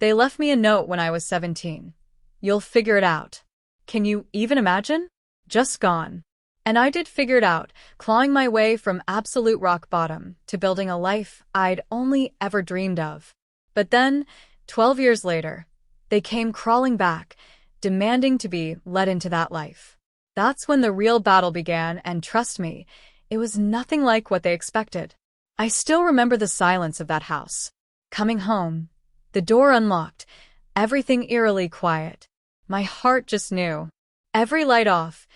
They left me a note when I was 17. You'll figure it out. Can you even imagine? Just gone. And I did figure it out, clawing my way from absolute rock bottom to building a life I'd only ever dreamed of. But then, 12 years later, they came crawling back, demanding to be let into that life. That's when the real battle began, and trust me, it was nothing like what they expected. I still remember the silence of that house. Coming home, the door unlocked, everything eerily quiet. My heart just knew. Every light off,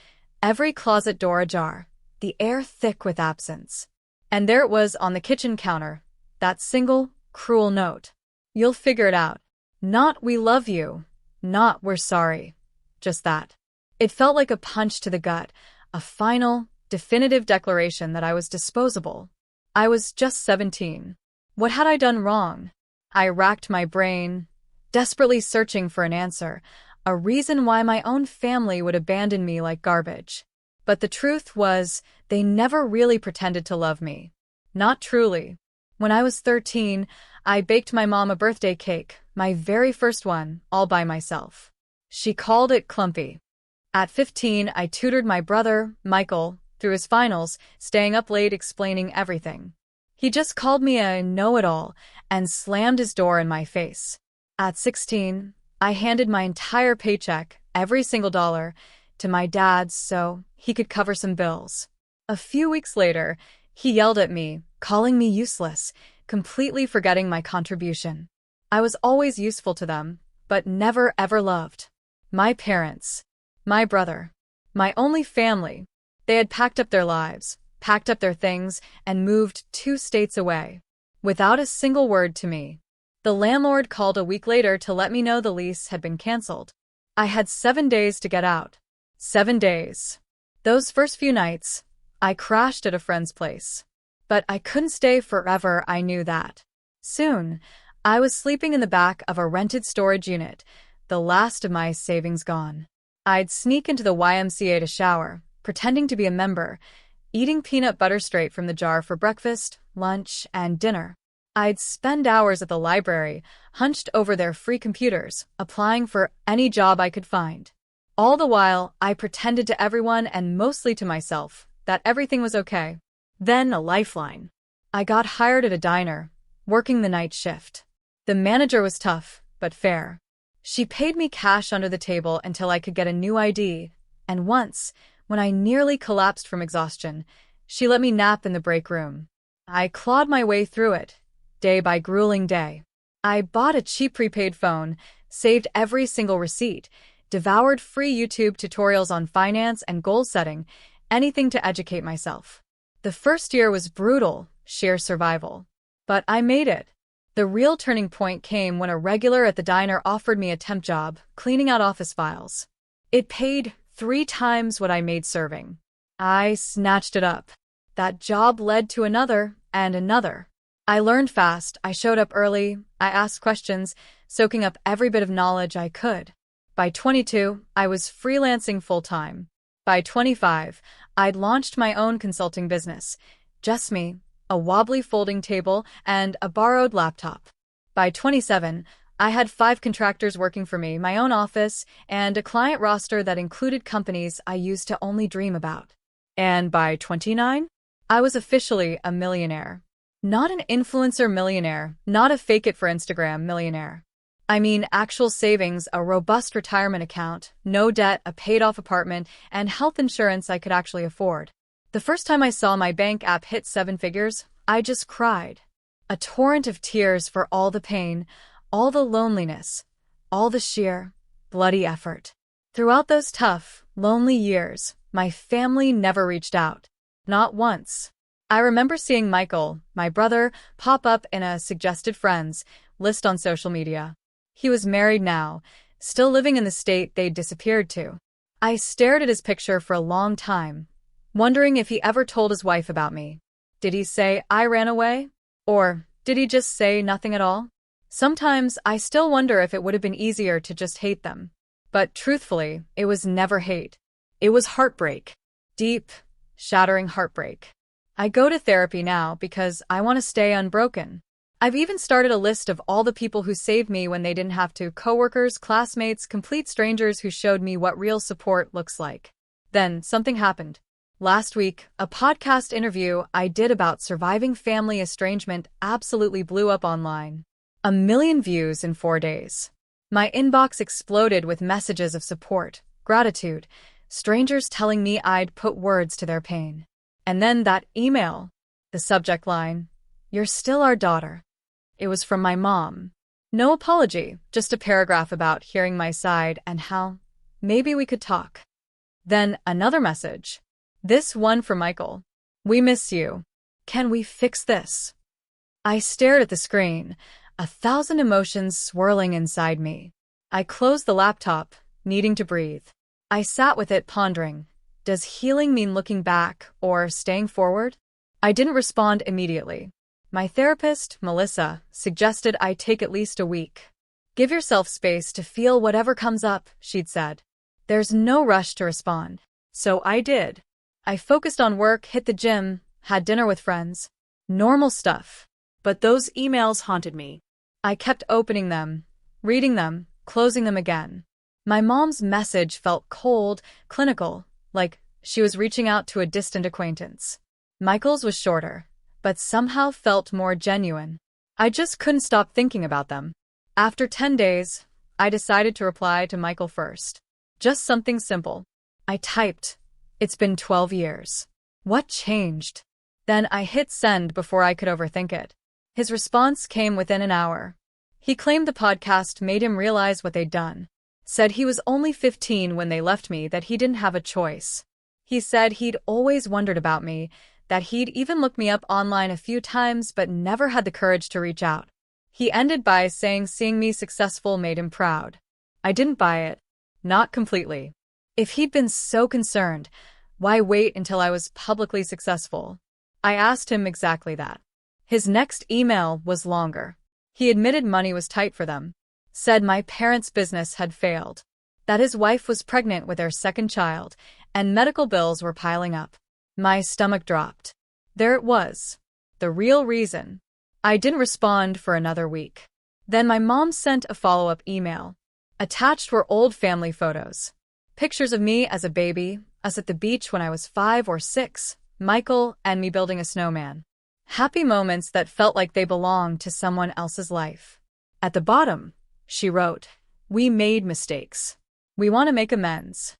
every closet door ajar, the air thick with absence. And there it was on the kitchen counter, that single, cruel note. You'll figure it out. Not "we love you," not "we're sorry." Just that. It felt like a punch to the gut, a final, definitive declaration that I was disposable. I was just 17. What had I done wrong? I racked my brain, desperately searching for an answer, a reason why my own family would abandon me like garbage. But the truth was, they never really pretended to love me. Not truly. When I was 13, I baked my mom a birthday cake, my very first one, all by myself. She called it clumpy. At 15, I tutored my brother, Michael, through his finals, staying up late explaining everything. He just called me a know-it-all and slammed his door in my face. At 16, I handed my entire paycheck, every single dollar, to my dad so he could cover some bills. A few weeks later, he yelled at me, calling me useless, completely forgetting my contribution. I was always useful to them, but never ever loved. My parents, my brother, my only family, they had packed up their lives, packed up their things, and moved 2 states away, without a single word to me. The landlord called a week later to let me know the lease had been canceled. I had 7 days to get out. 7 days. Those first few nights, I crashed at a friend's place. But I couldn't stay forever, I knew that. Soon, I was sleeping in the back of a rented storage unit, the last of my savings gone. I'd sneak into the YMCA to shower, pretending to be a member, eating peanut butter straight from the jar for breakfast, lunch, and dinner. I'd spend hours at the library, hunched over their free computers, applying for any job I could find. All the while, I pretended to everyone and mostly to myself that everything was okay. Then a lifeline. I got hired at a diner, working the night shift. The manager was tough, but fair. She paid me cash under the table until I could get a new ID, and once, when I nearly collapsed from exhaustion, she let me nap in the break room. I clawed my way through it, day by grueling day. I bought a cheap prepaid phone, saved every single receipt, devoured free YouTube tutorials on finance and goal setting, anything to educate myself. The first year was brutal, sheer survival. But I made it. The real turning point came when a regular at the diner offered me a temp job, cleaning out office files. It paid 3 times what I made serving. I snatched it up. That job led to another and another. I learned fast, I showed up early, I asked questions, soaking up every bit of knowledge I could. By 22, I was freelancing full-time. By 25, I'd launched my own consulting business. Just me, a wobbly folding table, and a borrowed laptop. By 27, I had 5 contractors working for me, my own office, and a client roster that included companies I used to only dream about. And by 29, I was officially a millionaire. Not an influencer millionaire, not a fake it for Instagram millionaire. I mean actual savings, a robust retirement account, no debt, a paid-off apartment, and health insurance I could actually afford. The first time I saw my bank app hit 7 figures, I just cried. A torrent of tears for all the pain, all the loneliness, all the sheer, bloody effort. Throughout those tough, lonely years, my family never reached out. Not once. I remember seeing Michael, my brother, pop up in a suggested friends list on social media. He was married now, still living in the state they'd disappeared to. I stared at his picture for a long time, wondering if he ever told his wife about me. Did he say I ran away? Or did he just say nothing at all? Sometimes I still wonder if it would have been easier to just hate them. But truthfully, it was never hate. It was heartbreak. Deep, shattering heartbreak. I go to therapy now because I want to stay unbroken. I've even started a list of all the people who saved me when they didn't have to, coworkers, classmates, complete strangers who showed me what real support looks like. Then something happened. Last week, a podcast interview I did about surviving family estrangement absolutely blew up online. 1 million views in 4 days. My inbox exploded with messages of support, gratitude, strangers telling me I'd put words to their pain. And then that email. The subject line, "You're still our daughter." It was from my mom. No apology, just a paragraph about hearing my side and how maybe we could talk. Then another message. This one from Michael. "We miss you. Can we fix this?" I stared at the screen, 1,000 emotions swirling inside me. I closed the laptop, needing to breathe. I sat with it pondering. Does healing mean looking back or staying forward? I didn't respond immediately. My therapist, Melissa, suggested I take at least a week. Give yourself space to feel whatever comes up, she'd said. There's no rush to respond. So I did. I focused on work, hit the gym, had dinner with friends. Normal stuff. But those emails haunted me. I kept opening them, reading them, closing them again. My mom's message felt cold, clinical, like she was reaching out to a distant acquaintance. Michael's was shorter, but somehow felt more genuine. I just couldn't stop thinking about them. After 10 days, I decided to reply to Michael first. Just something simple. I typed, "It's been 12 years. What changed?" Then I hit send before I could overthink it. His response came within an hour. He claimed the podcast made him realize what they'd done. Said he was only 15 when they left me, that he didn't have a choice. He said he'd always wondered about me, that he'd even looked me up online a few times but never had the courage to reach out. He ended by saying seeing me successful made him proud. I didn't buy it. Not completely. If he'd been so concerned, why wait until I was publicly successful? I asked him exactly that. His next email was longer. He admitted money was tight for them. Said my parents' business had failed. That his wife was pregnant with their second child, and medical bills were piling up. My stomach dropped. There it was. The real reason. I didn't respond for another week. Then my mom sent a follow-up email. Attached were old family photos. Pictures of me as a baby, us at the beach when I was 5 or 6, Michael and me building a snowman. Happy moments that felt like they belonged to someone else's life. At the bottom, she wrote, "We made mistakes. We want to make amends."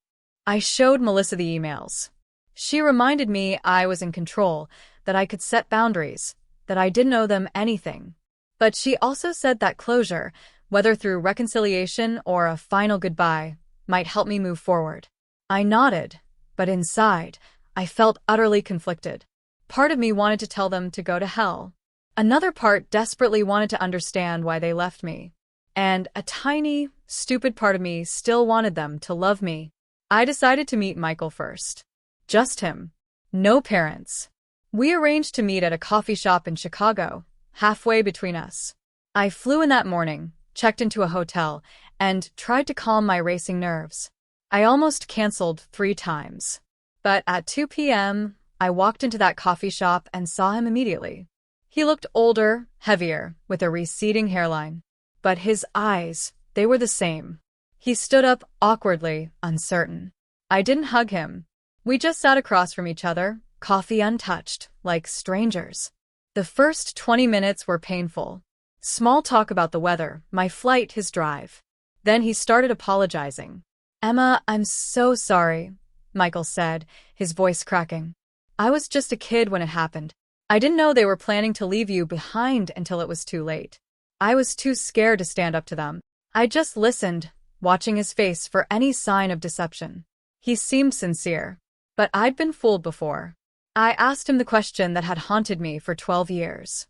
I showed Melissa the emails. She reminded me I was in control, that I could set boundaries, that I didn't owe them anything. But she also said that closure, whether through reconciliation or a final goodbye, might help me move forward. I nodded, but inside, I felt utterly conflicted. Part of me wanted to tell them to go to hell. Another part desperately wanted to understand why they left me. And a tiny, stupid part of me still wanted them to love me. I decided to meet Michael first. Just him. No parents. We arranged to meet at a coffee shop in Chicago, halfway between us. I flew in that morning, checked into a hotel, and tried to calm my racing nerves. I almost canceled 3 times. But at 2 p.m., I walked into that coffee shop and saw him immediately. He looked older, heavier, with a receding hairline. But his eyes, they were the same. He stood up awkwardly, uncertain. I didn't hug him. We just sat across from each other, coffee untouched, like strangers. The first 20 minutes were painful. Small talk about the weather, my flight, his drive. Then he started apologizing. "Emma, I'm so sorry," Michael said, his voice cracking. "I was just a kid when it happened. I didn't know they were planning to leave you behind until it was too late. I was too scared to stand up to them. I just listened, watching his face for any sign of deception. He seemed sincere. But I'd been fooled before. I asked him the question that had haunted me for 12 years.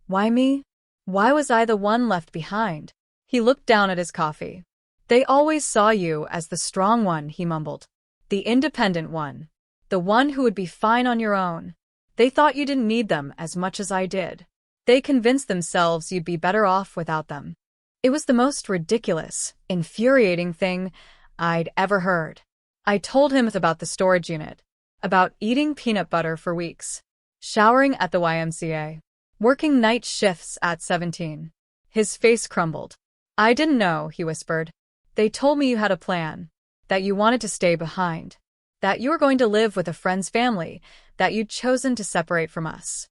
Why me? Why was I the one left behind? He looked down at his coffee. "They always saw you as the strong one," he mumbled. "The independent one. The one who would be fine on your own. They thought you didn't need them as much as I did. They convinced themselves you'd be better off without them." It was the most ridiculous, infuriating thing I'd ever heard. I told him about the storage unit, about eating peanut butter for weeks, showering at the YMCA, Working night shifts at 17. His face crumbled. I didn't know, he whispered. They told me you had a plan. That you wanted to stay behind. That you were going to live with a friend's family. That you'd chosen to separate from us.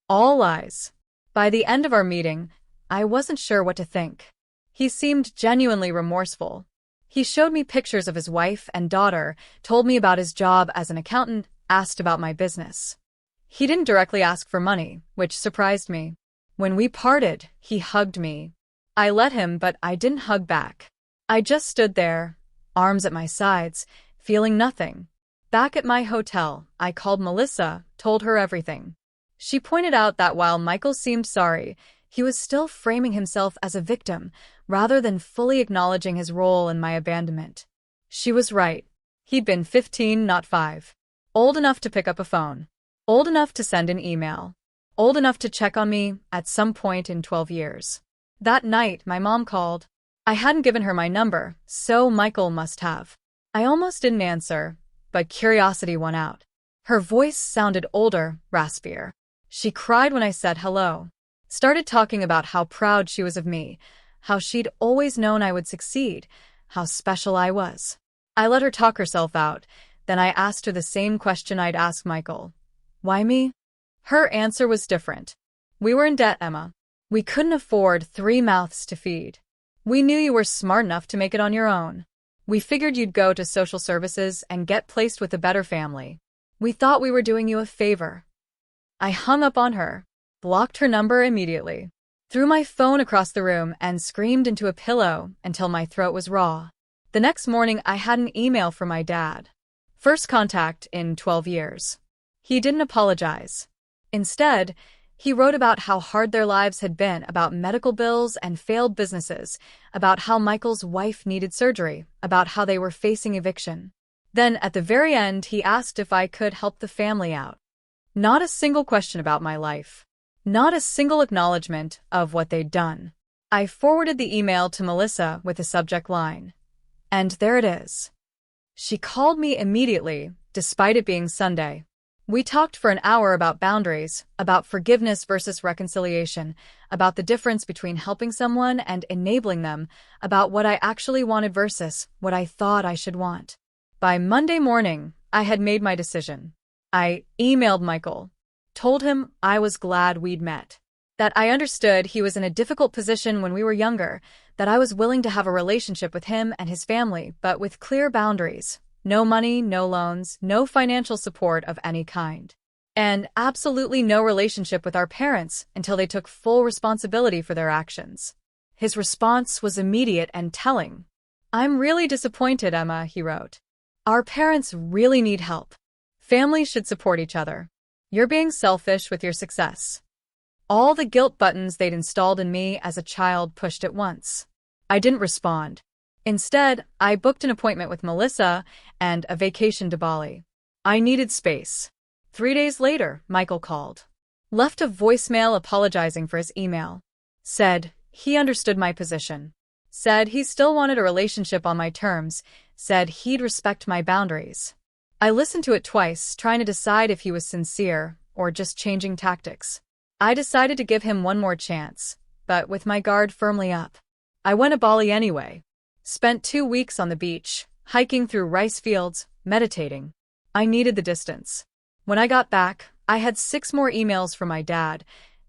All lies. By the end of our meeting, I wasn't sure what to think. He seemed genuinely remorseful. He showed me pictures of his wife and daughter, told me about his job as an accountant, asked about my business. He didn't directly ask for money, which surprised me. When we parted, he hugged me. I let him, but I didn't hug back. I just stood there, arms at my sides, feeling nothing. Back at my hotel, I called Melissa, told her everything. She pointed out that while Michael seemed sorry, he was still framing himself as a victim, rather than fully acknowledging his role in my abandonment. She was right. He'd been 15, not 5. Old enough to pick up a phone. Old enough to send an email. Old enough to check on me at some point in 12 years. That night, my mom called. I hadn't given her my number, so Michael must have. I almost didn't answer, but curiosity won out. Her voice sounded older, raspier. She cried when I said hello. Started talking about how proud she was of me, how she'd always known I would succeed, how special I was. I let her talk herself out, then I asked her the same question I'd asked Michael. Why me? Her answer was different. We were in debt, Emma. We couldn't afford 3 mouths to feed. We knew you were smart enough to make it on your own. We figured you'd go to social services and get placed with a better family. We thought we were doing you a favor. I hung up on her, blocked her number immediately, threw my phone across the room and screamed into a pillow until my throat was raw. The next morning, I had an email from my dad. First contact in 12 years. He didn't apologize. Instead, he wrote about how hard their lives had been, about medical bills and failed businesses, about how Michael's wife needed surgery, about how they were facing eviction. Then, at the very end, he asked if I could help the family out. Not a single question about my life. Not a single acknowledgement of what they'd done. I forwarded the email to Melissa with the subject line. And there it is. She called me immediately, despite it being Sunday. We talked for an hour about boundaries, about forgiveness versus reconciliation, about the difference between helping someone and enabling them, about what I actually wanted versus what I thought I should want. By Monday morning, I had made my decision. I emailed Michael, told him I was glad we'd met, that I understood he was in a difficult position when we were younger, that I was willing to have a relationship with him and his family, but with clear boundaries. No money, no loans, no financial support of any kind. And absolutely no relationship with our parents until they took full responsibility for their actions. His response was immediate and telling. I'm really disappointed, Emma, he wrote. Our parents really need help. Families should support each other. You're being selfish with your success. All the guilt buttons they'd installed in me as a child pushed at once. I didn't respond. Instead, I booked an appointment with Melissa and a vacation to Bali. I needed space. 3 days later, Michael called. Left a voicemail apologizing for his email. Said he understood my position. Said he still wanted a relationship on my terms. Said he'd respect my boundaries. I listened to it twice, trying to decide if he was sincere or just changing tactics. I decided to give him one more chance, but with my guard firmly up. I went to Bali anyway. Spent 2 weeks on the beach, hiking through rice fields, meditating. I needed the distance. When I got back, I had 6 more emails from my dad,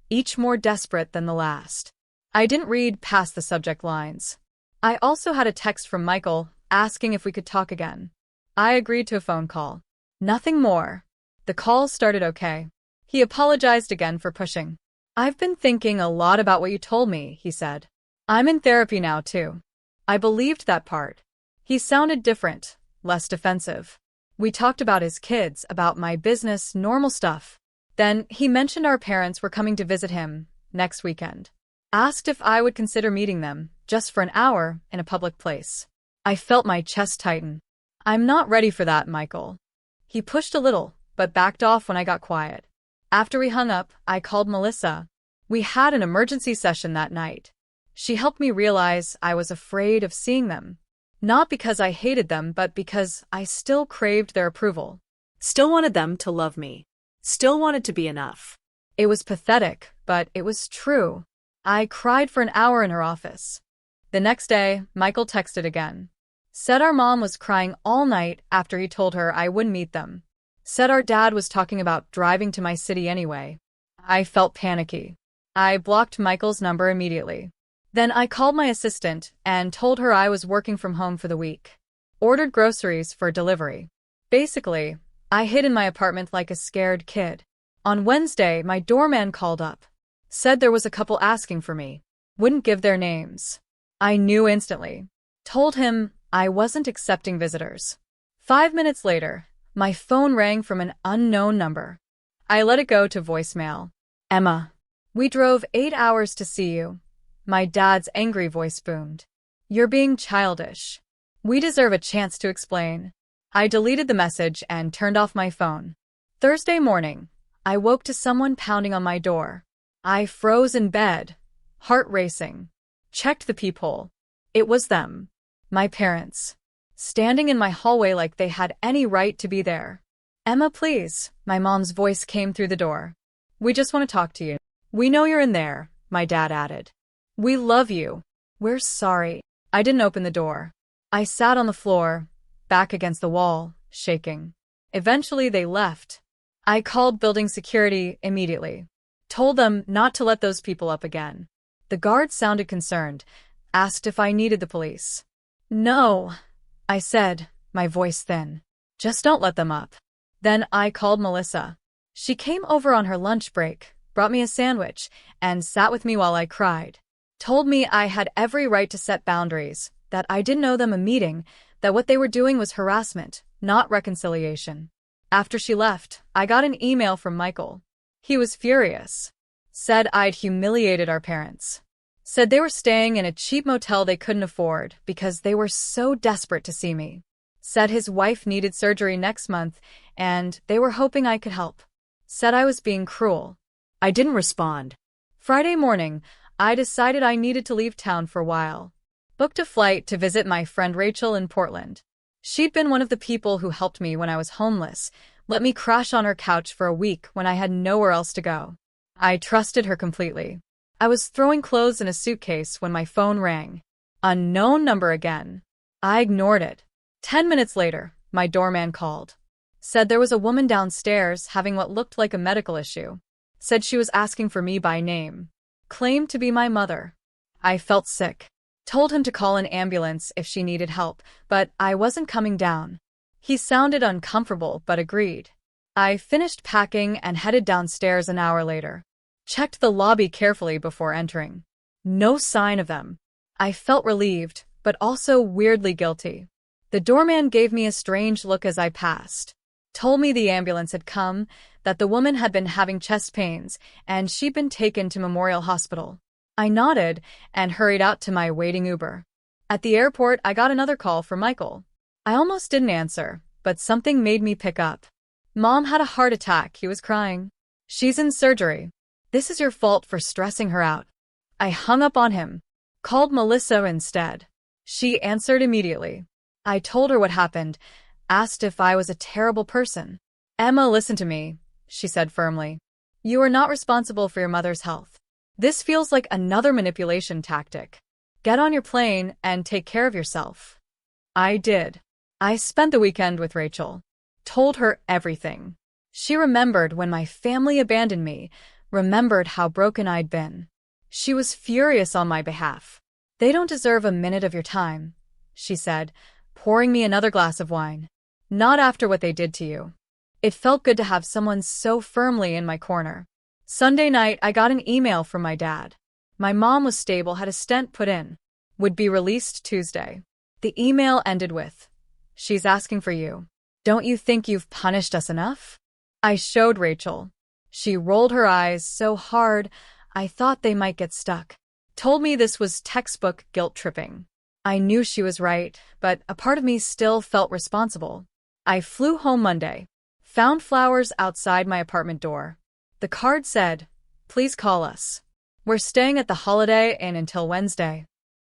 each more desperate than the last. I didn't read past the subject lines. I also had a text from Michael asking if we could talk again. I agreed to a phone call. Nothing more. The call started okay. He apologized again for pushing. I've been thinking a lot about what you told me, he said. I'm in therapy now, too. I believed that part. He sounded different, less defensive. We talked about his kids, about my business, normal stuff. Then he mentioned our parents were coming to visit him next weekend. Asked if I would consider meeting them, just for an hour, in a public place. I felt my chest tighten. I'm not ready for that, Michael. He pushed a little, but backed off when I got quiet. After we hung up, I called Melissa. We had an emergency session that night. She helped me realize I was afraid of seeing them. Not because I hated them, but because I still craved their approval. Still wanted them to love me. Still wanted to be enough. It was pathetic, but it was true. I cried for an hour in her office. The next day, Michael texted again. Said our mom was crying all night after he told her I wouldn't meet them. Said our dad was talking about driving to my city anyway. I felt panicky. I blocked Michael's number immediately. Then I called my assistant and told her I was working from home for the week. Ordered groceries for delivery. Basically, I hid in my apartment like a scared kid. On Wednesday, my doorman called up. Said there was a couple asking for me. Wouldn't give their names. I knew instantly. Told him I wasn't accepting visitors. 5 minutes later, my phone rang from an unknown number. I let it go to voicemail. Emma, we drove 8 hours to see you. My dad's angry voice boomed. You're being childish. We deserve a chance to explain. I deleted the message and turned off my phone. Thursday morning, I woke to someone pounding on my door. I froze in bed, heart racing. Checked the peephole. It was them. My parents. Standing in my hallway like they had any right to be there. Emma, please, my mom's voice came through the door. We just want to talk to you. We know you're in there, my dad added. We love you. We're sorry. I didn't open the door. I sat on the floor, back against the wall, shaking. Eventually they left. I called building security immediately. Told them not to let those people up again. The guard sounded concerned, asked if I needed the police. No, I said, my voice thin. Just don't let them up. Then I called Melissa. She came over on her lunch break, brought me a sandwich, and sat with me while I cried. Told me I had every right to set boundaries, that I didn't owe them a meeting, that what they were doing was harassment, not reconciliation. After she left, I got an email from Michael. He was furious. Said I'd humiliated our parents. Said they were staying in a cheap motel they couldn't afford because they were so desperate to see me. Said his wife needed surgery next month and they were hoping I could help. Said I was being cruel. I didn't respond. Friday morning, I decided I needed to leave town for a while. Booked a flight to visit my friend Rachel in Portland. She'd been one of the people who helped me when I was homeless, let me crash on her couch for a week when I had nowhere else to go. I trusted her completely. I was throwing clothes in a suitcase when my phone rang. Unknown number again. I ignored it. 10 minutes later, my doorman called. Said there was a woman downstairs having what looked like a medical issue. Said she was asking for me by name. Claimed to be my mother. I felt sick. Told him to call an ambulance if she needed help, but I wasn't coming down. He sounded uncomfortable but agreed. I finished packing and headed downstairs an hour later. Checked the lobby carefully before entering. No sign of them. I felt relieved, but also weirdly guilty. The doorman gave me a strange look as I passed. Told me the ambulance had come, that the woman had been having chest pains, and she'd been taken to Memorial Hospital. I nodded and hurried out to my waiting Uber. At the airport, I got another call from Michael. I almost didn't answer, but something made me pick up. Mom had a heart attack, he was crying. She's in surgery. This is your fault for stressing her out. I hung up on him. Called Melissa instead. She answered immediately. I told her what happened, asked if I was a terrible person. Emma, listen to me, she said firmly. You are not responsible for your mother's health. This feels like another manipulation tactic. Get on your plane and take care of yourself. I did. I spent the weekend with Rachel. Told her everything. She remembered when my family abandoned me, remembered how broken I'd been. She was furious on my behalf. They don't deserve a minute of your time, she said, pouring me another glass of wine. Not after what they did to you. It felt good to have someone so firmly in my corner. Sunday night, I got an email from my dad. My mom was stable, had a stent put in. Would be released Tuesday. The email ended with, "She's asking for you. Don't you think you've punished us enough?" I showed Rachel. She rolled her eyes so hard, I thought they might get stuck. Told me this was textbook guilt tripping. I knew she was right, but a part of me still felt responsible. I flew home Monday. Found flowers outside my apartment door. The card said, "Please call us. We're staying at the Holiday Inn until Wednesday."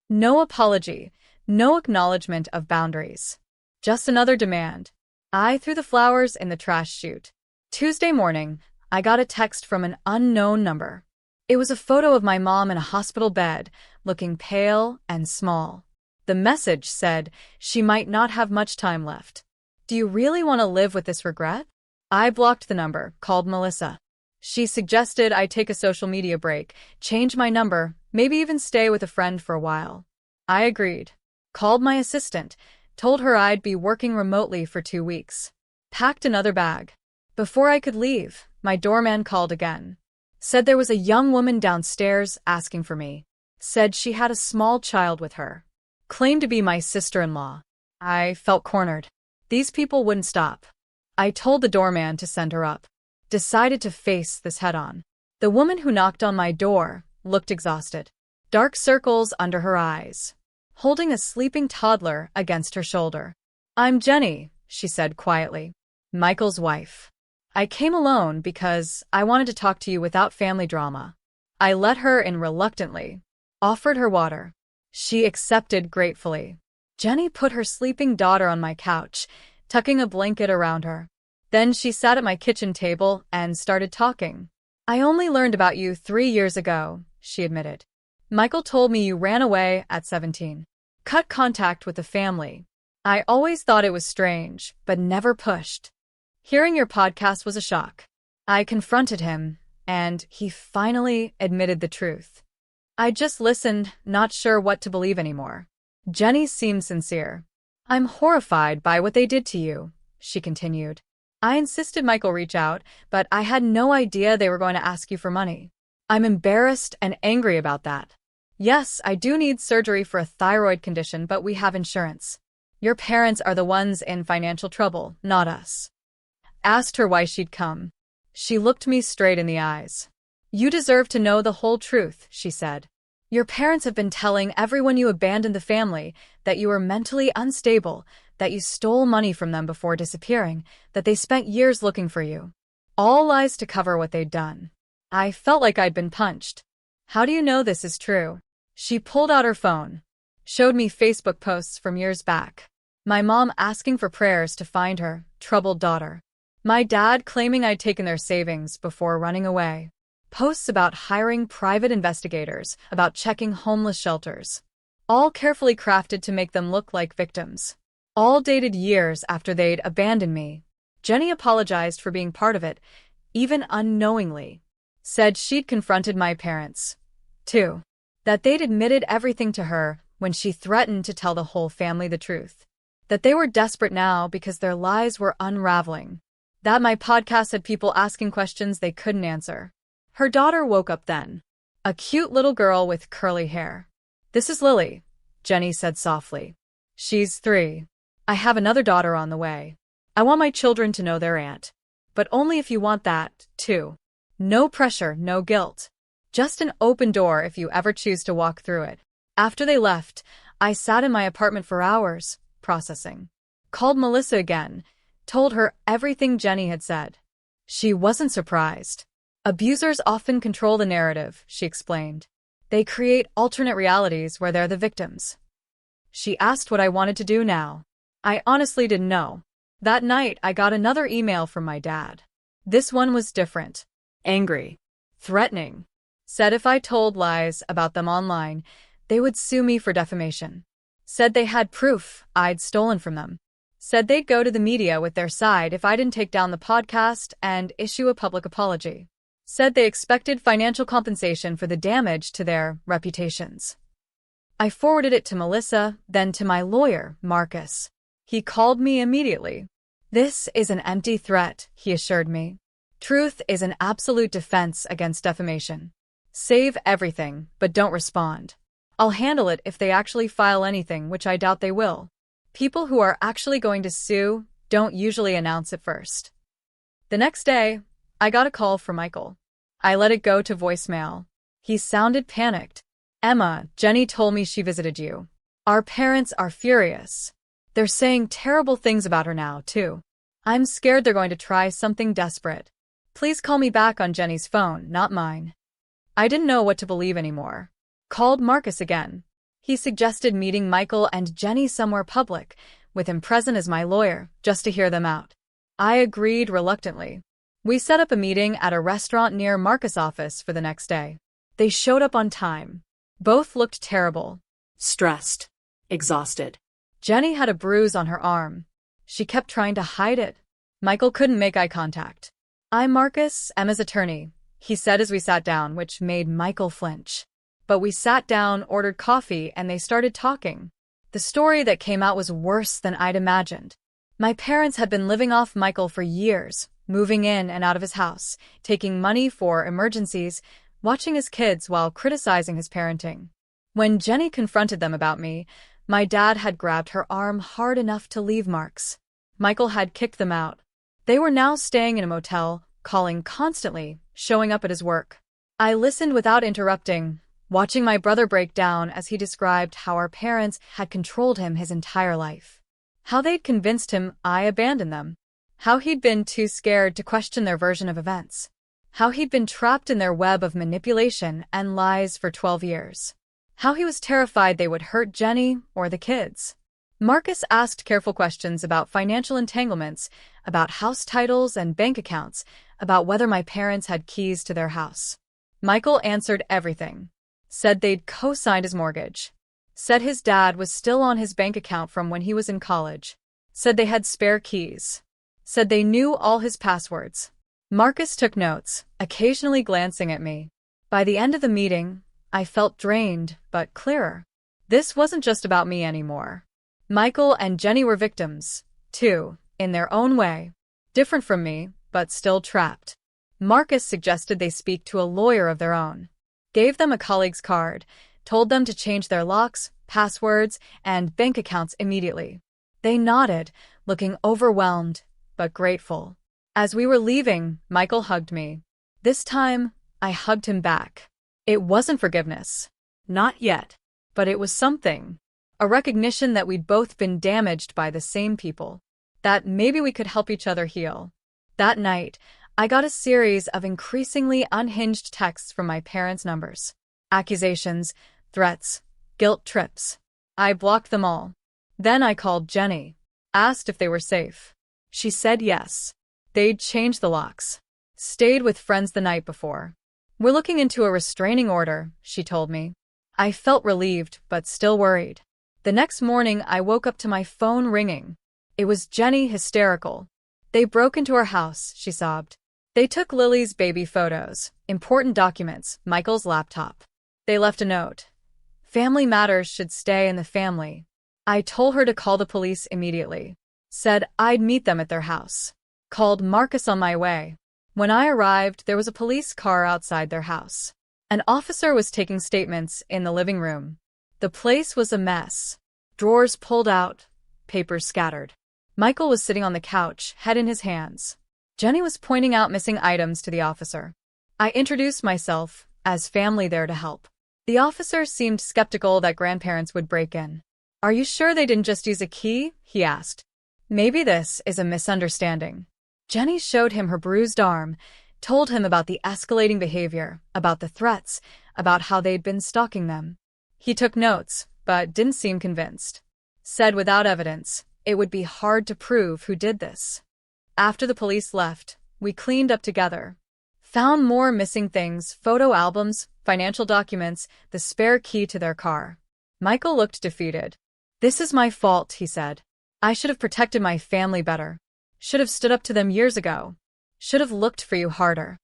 No apology, no acknowledgement of boundaries. Just another demand. I threw the flowers in the trash chute. Tuesday morning, I got a text from an unknown number. It was a photo of my mom in a hospital bed, looking pale and small. The message said she might not have much time left. Do you really want to live with this regret? I blocked the number, called Melissa. She suggested I take a social media break, change my number, maybe even stay with a friend for a while. I agreed. Called my assistant, told her I'd be working remotely for 2 weeks. Packed another bag. Before I could leave, my doorman called again. Said there was a young woman downstairs asking for me. Said she had a small child with her. Claimed to be my sister-in-law. I felt cornered. These people wouldn't stop. I told the doorman to send her up. Decided to face this head-on. The woman who knocked on my door looked exhausted. Dark circles under her eyes. Holding a sleeping toddler against her shoulder. "I'm Jenny," she said quietly. "Michael's wife. I came alone because I wanted to talk to you without family drama." I let her in reluctantly. Offered her water. She accepted gratefully. Jenny put her sleeping daughter on my couch, tucking a blanket around her. Then she sat at my kitchen table and started talking. "I only learned about you 3 years ago," she admitted. "Michael told me you ran away at 17. Cut contact with the family. I always thought it was strange, but never pushed. Hearing your podcast was a shock." I confronted him, and he finally admitted the truth. I just listened, not sure what to believe anymore. Jenny seemed sincere. "I'm horrified by what they did to you," she continued. "I insisted Michael reach out, but I had no idea they were going to ask you for money. I'm embarrassed and angry about that. Yes, I do need surgery for a thyroid condition, but we have insurance. Your parents are the ones in financial trouble, not us." Asked her why she'd come. She looked me straight in the eyes. "You deserve to know the whole truth," she said. "Your parents have been telling everyone you abandoned the family, that you were mentally unstable, that you stole money from them before disappearing, that they spent years looking for you. All lies to cover what they'd done." I felt like I'd been punched. "How do you know this is true?" She pulled out her phone. Showed me Facebook posts from years back. My mom asking for prayers to find her troubled daughter. My dad claiming I'd taken their savings before running away. Posts about hiring private investigators, about checking homeless shelters. All carefully crafted to make them look like victims. All dated years after they'd abandoned me. Jenny apologized for being part of it, even unknowingly. Said she'd confronted my parents, too. That they'd admitted everything to her when she threatened to tell the whole family the truth. That they were desperate now because their lies were unraveling. That my podcast had people asking questions they couldn't answer. Her daughter woke up then. A cute little girl with curly hair. "This is Lily," Jenny said softly. "She's 3. I have another daughter on the way. I want my children to know their aunt. But only if you want that, too. No pressure, no guilt. Just an open door if you ever choose to walk through it." After they left, I sat in my apartment for hours, processing. Called Melissa again, told her everything Jenny had said. She wasn't surprised. "Abusers often control the narrative," she explained. "They create alternate realities where they're the victims." She asked what I wanted to do now. I honestly didn't know. That night, I got another email from my dad. This one was different. Angry. Threatening. Said if I told lies about them online, they would sue me for defamation. Said they had proof I'd stolen from them. Said they'd go to the media with their side if I didn't take down the podcast and issue a public apology. Said they expected financial compensation for the damage to their reputations. I forwarded it to Melissa, then to my lawyer, Marcus. He called me immediately. "This is an empty threat," he assured me. "Truth is an absolute defense against defamation. Save everything, but don't respond. I'll handle it if they actually file anything, which I doubt they will. People who are actually going to sue don't usually announce it first." The next day, I got a call from Michael. I let it go to voicemail. He sounded panicked. "Emma, Jenny told me she visited you. Our parents are furious. They're saying terrible things about her now, too. I'm scared they're going to try something desperate. Please call me back on Jenny's phone, not mine." I didn't know what to believe anymore. Called Marcus again. He suggested meeting Michael and Jenny somewhere public, with him present as my lawyer, just to hear them out. I agreed reluctantly. We set up a meeting at a restaurant near Marcus' office for the next day. They showed up on time. Both looked terrible. Stressed. Exhausted. Jenny had a bruise on her arm. She kept trying to hide it. Michael couldn't make eye contact. "I'm Marcus, Emma's attorney," he said as we sat down, which made Michael flinch. But we sat down, ordered coffee, and they started talking. The story that came out was worse than I'd imagined. My parents had been living off Michael for years, moving in and out of his house, taking money for emergencies, watching his kids while criticizing his parenting. When Jenny confronted them about me, my dad had grabbed her arm hard enough to leave marks. Michael had kicked them out. They were now staying in a motel, calling constantly, showing up at his work. I listened without interrupting, watching my brother break down as he described how our parents had controlled him his entire life. How they'd convinced him I abandoned them. How he'd been too scared to question their version of events. How he'd been trapped in their web of manipulation and lies for 12 years. How he was terrified they would hurt Jenny or the kids. Marcus asked careful questions about financial entanglements, about house titles and bank accounts, about whether my parents had keys to their house. Michael answered everything. Said they'd co-signed his mortgage. Said his dad was still on his bank account from when he was in college. Said they had spare keys. Said they knew all his passwords. Marcus took notes, occasionally glancing at me. By the end of the meeting, I felt drained, but clearer. This wasn't just about me anymore. Michael and Jenny were victims, too, in their own way. Different from me, but still trapped. Marcus suggested they speak to a lawyer of their own. Gave them a colleague's card, told them to change their locks, passwords, and bank accounts immediately. They nodded, looking overwhelmed, but grateful. As we were leaving, Michael hugged me. This time, I hugged him back. It wasn't forgiveness. Not yet. But it was something. A recognition that we'd both been damaged by the same people. That maybe we could help each other heal. That night, I got a series of increasingly unhinged texts from my parents' numbers. Accusations, threats, guilt trips. I blocked them all. Then I called Jenny. Asked if they were safe. She said yes. They'd changed the locks. Stayed with friends the night before. "We're looking into a restraining order," she told me. I felt relieved, but still worried. The next morning, I woke up to my phone ringing. It was Jenny, hysterical. "They broke into our house," she sobbed. "They took Lily's baby photos, important documents, Michael's laptop. They left a note. Family matters should stay in the family." I told her to call the police immediately. Said I'd meet them at their house. Called Marcus on my way. When I arrived, there was a police car outside their house. An officer was taking statements in the living room. The place was a mess. Drawers pulled out, papers scattered. Michael was sitting on the couch, head in his hands. Jenny was pointing out missing items to the officer. I introduced myself, as family there to help. The officer seemed skeptical that grandparents would break in. "Are you sure they didn't just use a key?" he asked. "Maybe this is a misunderstanding." Jenny showed him her bruised arm, told him about the escalating behavior, about the threats, about how they'd been stalking them. He took notes, but didn't seem convinced. Said without evidence, it would be hard to prove who did this. After the police left, we cleaned up together. Found more missing things, photo albums, financial documents, the spare key to their car. Michael looked defeated. "This is my fault," he said. "I should have protected my family better. Should have stood up to them years ago. Should have looked for you harder."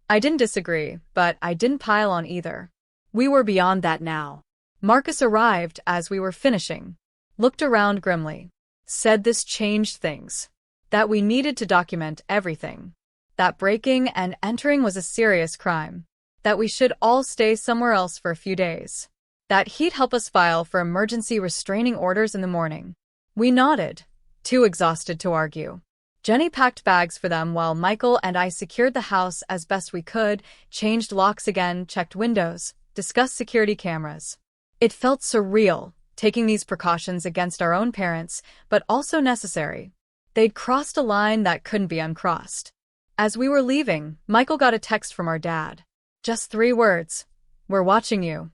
I didn't disagree, but I didn't pile on either. We were beyond that now. Marcus arrived as we were finishing. Looked around grimly. Said this changed things. That we needed to document everything. That breaking and entering was a serious crime. That we should all stay somewhere else for a few days. That he'd help us file for emergency restraining orders in the morning. We nodded, too exhausted to argue. Jenny packed bags for them while Michael and I secured the house as best we could, changed locks again, checked windows, discussed security cameras. It felt surreal, taking these precautions against our own parents, but also necessary. They'd crossed a line that couldn't be uncrossed. As we were leaving, Michael got a text from our dad. Just 3 words. "We're watching you."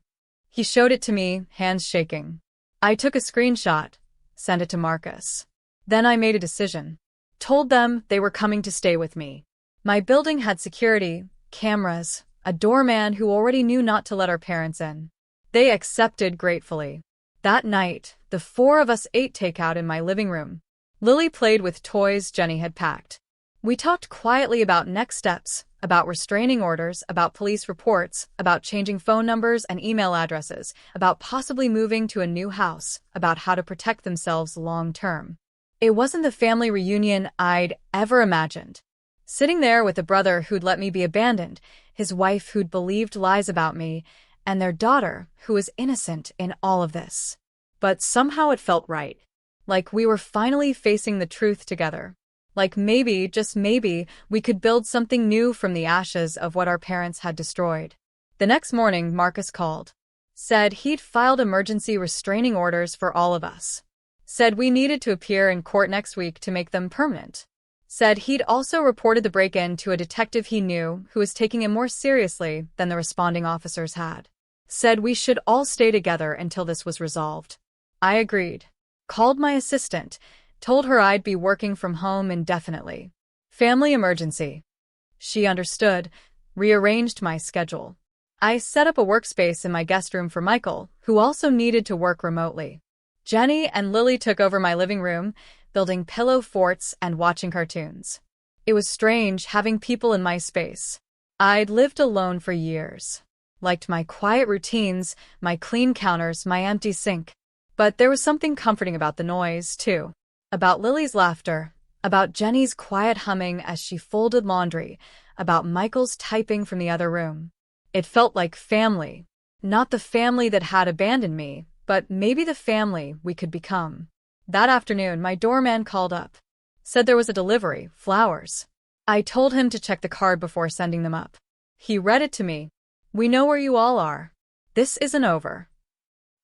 He showed it to me, hands shaking. I took a screenshot, sent it to Marcus. Then I made a decision. Told them they were coming to stay with me. My building had security, cameras, a doorman who already knew not to let our parents in. They accepted gratefully. That night, the four of us ate takeout in my living room. Lily played with toys Jenny had packed. We talked quietly about next steps, about restraining orders, about police reports, about changing phone numbers and email addresses, about possibly moving to a new house, about how to protect themselves long term. It wasn't the family reunion I'd ever imagined. Sitting there with a brother who'd let me be abandoned, his wife who'd believed lies about me, and their daughter who was innocent in all of this. But somehow it felt right. Like we were finally facing the truth together. Like maybe, just maybe, we could build something new from the ashes of what our parents had destroyed. The next morning, Marcus called. Said he'd filed emergency restraining orders for all of us. Said we needed to appear in court next week to make them permanent. Said he'd also reported the break-in to a detective he knew who was taking it more seriously than the responding officers had. Said we should all stay together until this was resolved. I agreed. Called my assistant. Told her I'd be working from home indefinitely. Family emergency. She understood, rearranged my schedule. I set up a workspace in my guest room for Michael, who also needed to work remotely. Jenny and Lily took over my living room, building pillow forts and watching cartoons. It was strange having people in my space. I'd lived alone for years. Liked my quiet routines, my clean counters, my empty sink. But there was something comforting about the noise, too. About Lily's laughter, about Jenny's quiet humming as she folded laundry, about Michael's typing from the other room. It felt like family. Not the family that had abandoned me, but maybe the family we could become. That afternoon, my doorman called up. Said there was a delivery, flowers. I told him to check the card before sending them up. He read it to me. We know where you all are. This isn't over.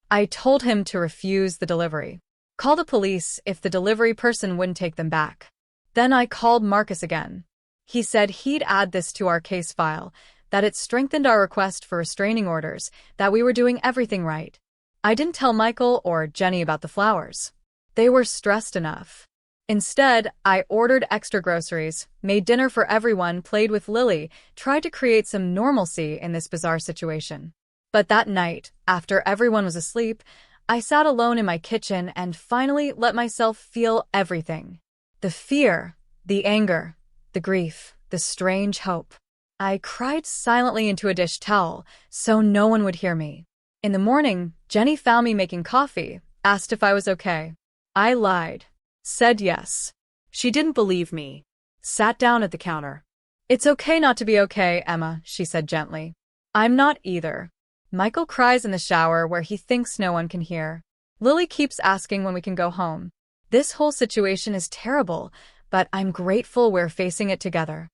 I told him to refuse the delivery. Call the police if the delivery person wouldn't take them back. Then I called Marcus again. He said he'd add this to our case file, that it strengthened our request for restraining orders, that we were doing everything right. I didn't tell Michael or Jenny about the flowers. They were stressed enough. Instead, I ordered extra groceries, made dinner for everyone, played with Lily, tried to create some normalcy in this bizarre situation. But that night, after everyone was asleep, I sat alone in my kitchen and finally let myself feel everything. The fear, the anger, the grief, the strange hope. I cried silently into a dish towel so no one would hear me. In the morning, Jenny found me making coffee, asked if I was okay. I lied. Said yes. She didn't believe me. Sat down at the counter. It's okay not to be okay, Emma, she said gently. I'm not either. Michael cries in the shower where he thinks no one can hear. Lily keeps asking when we can go home. This whole situation is terrible, but I'm grateful we're facing it together.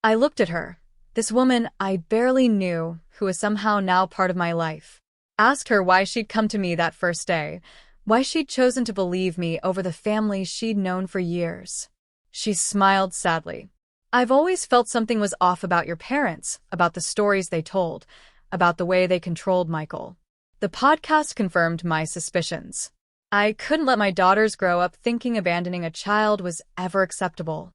I looked at her, this woman I barely knew, who is somehow now part of my life. Asked her why she'd come to me that first day, why she'd chosen to believe me over the family she'd known for years. She smiled sadly. I've always felt something was off about your parents, about the stories they told, about the way they controlled Michael. The podcast confirmed my suspicions. I couldn't let my daughters grow up thinking abandoning a child was ever acceptable.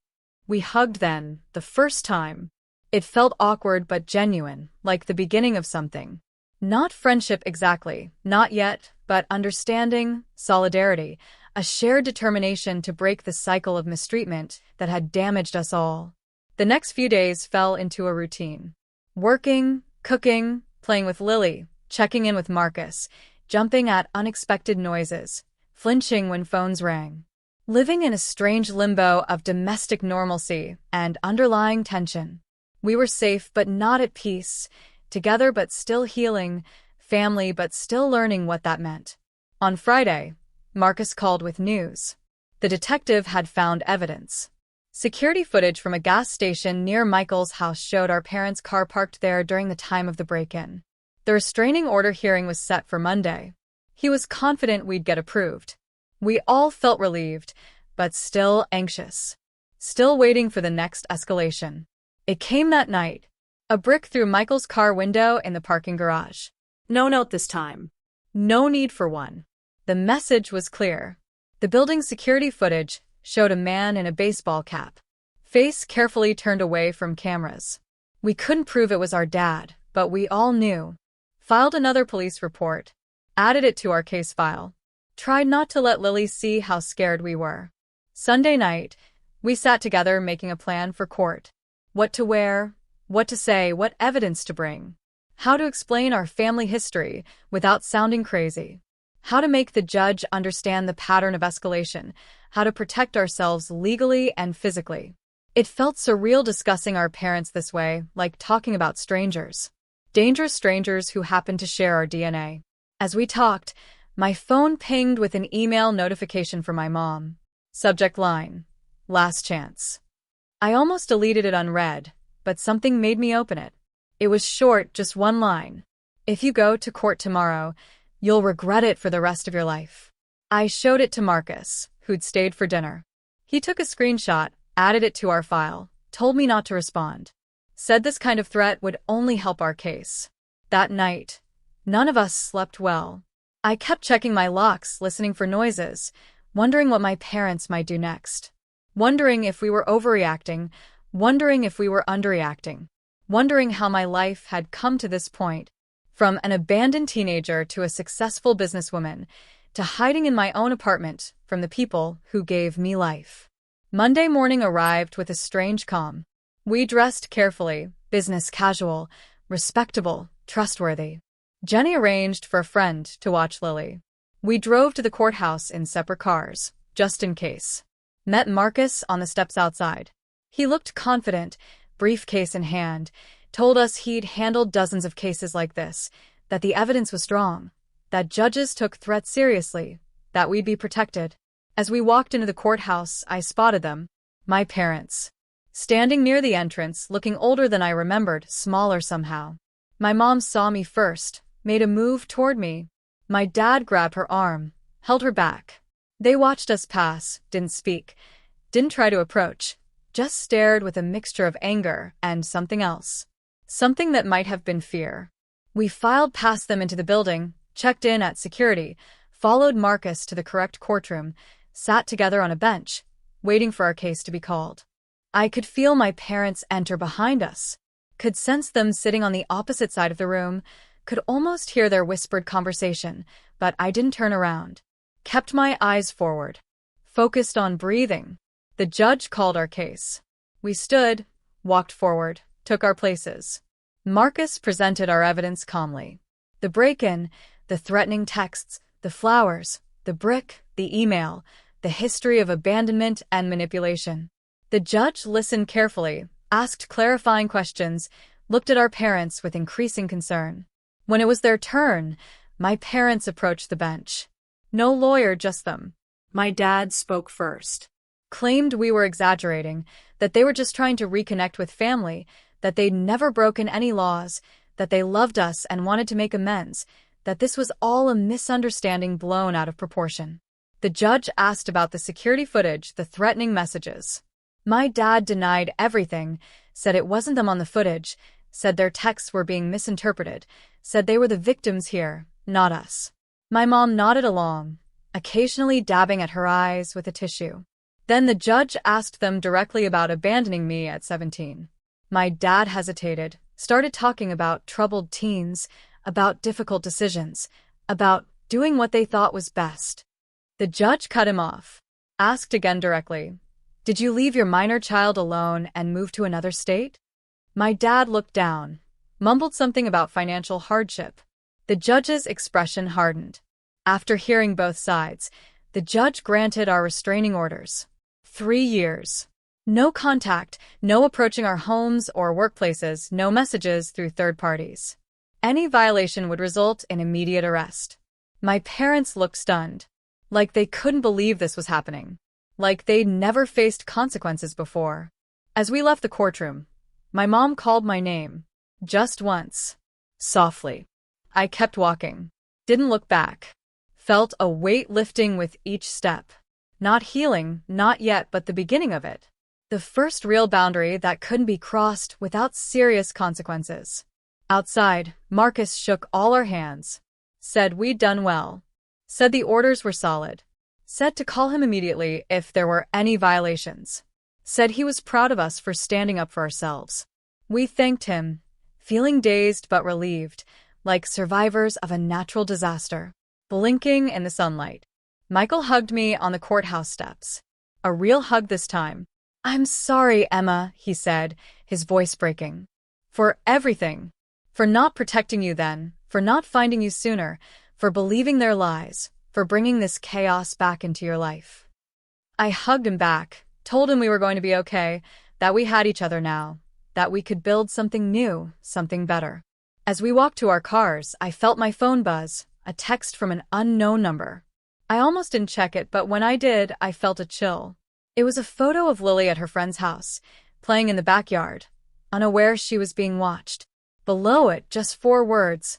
We hugged then, the first time. It felt awkward but genuine, like the beginning of something. Not friendship exactly, not yet, but understanding, solidarity, a shared determination to break the cycle of mistreatment that had damaged us all. The next few days fell into a routine. Working, cooking, playing with Lily, checking in with Marcus, jumping at unexpected noises, flinching when phones rang. Living in a strange limbo of domestic normalcy and underlying tension. We were safe but not at peace, together but still healing, family but still learning what that meant. On Friday, Marcus called with news. The detective had found evidence. Security footage from a gas station near Michael's house showed our parents' car parked there during the time of the break-in. The restraining order hearing was set for Monday. He was confident we'd get approved. We all felt relieved, but still anxious. Still waiting for the next escalation. It came that night. A brick through Michael's car window in the parking garage. No note this time. No need for one. The message was clear. The building's security footage showed a man in a baseball cap. face carefully turned away from cameras. We couldn't prove it was our dad, but we all knew. Filed another police report. Added it to our case file. Tried not to let Lily see how scared we were. Sunday night, we sat together making a plan for court. What to wear, what to say, what evidence to bring. How to explain our family history without sounding crazy. How to make the judge understand the pattern of escalation. How to protect ourselves legally and physically. It felt surreal discussing our parents this way, like talking about strangers. Dangerous strangers who happened to share our DNA. As we talked, my phone pinged with an email notification from my mom. Subject line: last chance. I almost deleted it unread, but something made me open it. It was short, just one line. If you go to court tomorrow, you'll regret it for the rest of your life. I showed it to Marcus, who'd stayed for dinner. He took a screenshot, added it to our file, told me not to respond. Said this kind of threat would only help our case. That night, none of us slept well. I kept checking my locks, listening for noises, wondering what my parents might do next. Wondering if we were overreacting, wondering if we were underreacting. Wondering how my life had come to this point. From an abandoned teenager to a successful businesswoman, to hiding in my own apartment from the people who gave me life. Monday morning arrived with a strange calm. We dressed carefully, business casual, respectable, trustworthy. Jenny arranged for a friend to watch Lily. We drove to the courthouse in separate cars, just in case. Met Marcus on the steps outside. He looked confident, briefcase in hand, told us he'd handled dozens of cases like this, that the evidence was strong, that judges took threats seriously, that we'd be protected. As we walked into the courthouse, I spotted them, my parents. Standing near the entrance, looking older than I remembered, smaller somehow. My mom saw me first, made a move toward me. My dad grabbed her arm, held her back. They watched us pass, didn't speak, didn't try to approach, just stared with a mixture of anger and something else. Something that might have been fear. We filed past them into the building, checked in at security, followed Marcus to the correct courtroom, sat together on a bench, waiting for our case to be called. I could feel my parents enter behind us, could sense them sitting on the opposite side of the room, could almost hear their whispered conversation, but I didn't turn around. Kept my eyes forward. Focused on breathing. The judge called our case. We stood, walked forward, took our places. Marcus presented our evidence calmly. The break-in, the threatening texts, the flowers, the brick, the email, the history of abandonment and manipulation. The judge listened carefully, asked clarifying questions, looked at our parents with increasing concern. When it was their turn, my parents approached the bench. No lawyer, just them. My dad spoke first. Claimed we were exaggerating, that they were just trying to reconnect with family, that they'd never broken any laws, that they loved us and wanted to make amends, that this was all a misunderstanding blown out of proportion. The judge asked about the security footage, the threatening messages. My dad denied everything, said it wasn't them on the footage, said their texts were being misinterpreted, said they were the victims here, not us. My mom nodded along, occasionally dabbing at her eyes with a tissue. Then the judge asked them directly about abandoning me at 17. My dad hesitated, started talking about troubled teens, about difficult decisions, about doing what they thought was best. The judge cut him off, asked again directly, "Did you leave your minor child alone and move to another state?" My dad looked down, mumbled something about financial hardship. The judge's expression hardened. After hearing both sides, the judge granted our restraining orders. 3 years. No contact, no approaching our homes or workplaces, no messages through third parties. Any violation would result in immediate arrest. My parents looked stunned, like they couldn't believe this was happening, like they'd never faced consequences before. As we left the courtroom, my mom called my name, just once, softly. I kept walking, didn't look back. Felt a weight lifting with each step. Not healing, not yet, but the beginning of it. The first real boundary that couldn't be crossed without serious consequences. Outside, Marcus shook all our hands. Said we'd done well. Said the orders were solid. Said to call him immediately if there were any violations. Said he was proud of us for standing up for ourselves. We thanked him, feeling dazed but relieved, like survivors of a natural disaster. Blinking in the sunlight, Michael hugged me on the courthouse steps. A real hug this time. "I'm sorry, Emma," he said, his voice breaking. "For everything. For not protecting you then, for not finding you sooner, for believing their lies, for bringing this chaos back into your life." I hugged him back, told him we were going to be okay, that we had each other now, that we could build something new, something better. As we walked to our cars, I felt my phone buzz, a text from an unknown number. I almost didn't check it, but when I did, I felt a chill. It was a photo of Lily at her friend's house, playing in the backyard, unaware she was being watched. Below it, just 4 words: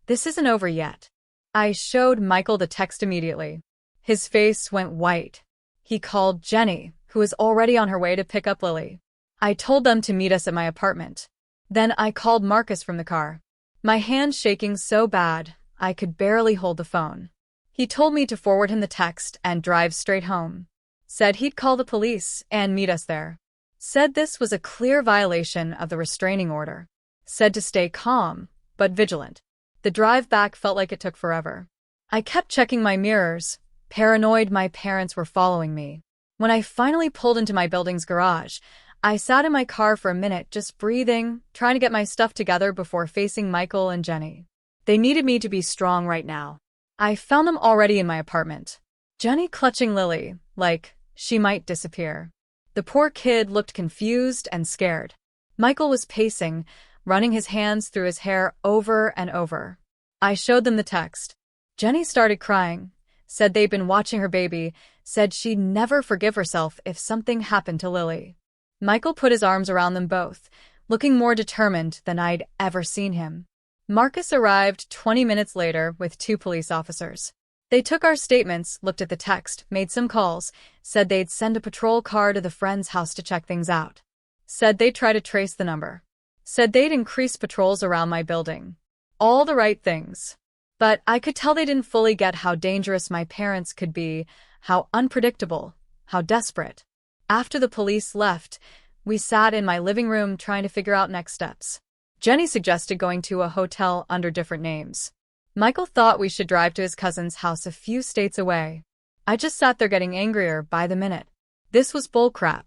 "This isn't over yet." I showed Michael the text immediately. His face went white. He called Jenny, who was already on her way to pick up Lily. I told them to meet us at my apartment. Then I called Marcus from the car. My hand shaking so bad, I could barely hold the phone. He told me to forward him the text and drive straight home. Said he'd call the police and meet us there. Said this was a clear violation of the restraining order. Said to stay calm, but vigilant. The drive back felt like it took forever. I kept checking my mirrors, paranoid my parents were following me. When I finally pulled into my building's garage, I sat in my car for a minute just breathing, trying to get my stuff together before facing Michael and Jenny. They needed me to be strong right now. I found them already in my apartment. Jenny clutching Lily, like she might disappear. The poor kid looked confused and scared. Michael was pacing, running his hands through his hair over and over. I showed them the text. Jenny started crying, said they'd been watching her baby, said she'd never forgive herself if something happened to Lily. Michael put his arms around them both, looking more determined than I'd ever seen him. Marcus arrived 20 minutes later with 2 police officers. They took our statements, looked at the text, made some calls, said they'd send a patrol car to the friend's house to check things out. Said they'd try to trace the number. Said they'd increase patrols around my building. All the right things. But I could tell they didn't fully get how dangerous my parents could be, how unpredictable, how desperate. After the police left, we sat in my living room trying to figure out next steps. Jenny suggested going to a hotel under different names. Michael thought we should drive to his cousin's house a few states away. I just sat there getting angrier by the minute. This was bullcrap.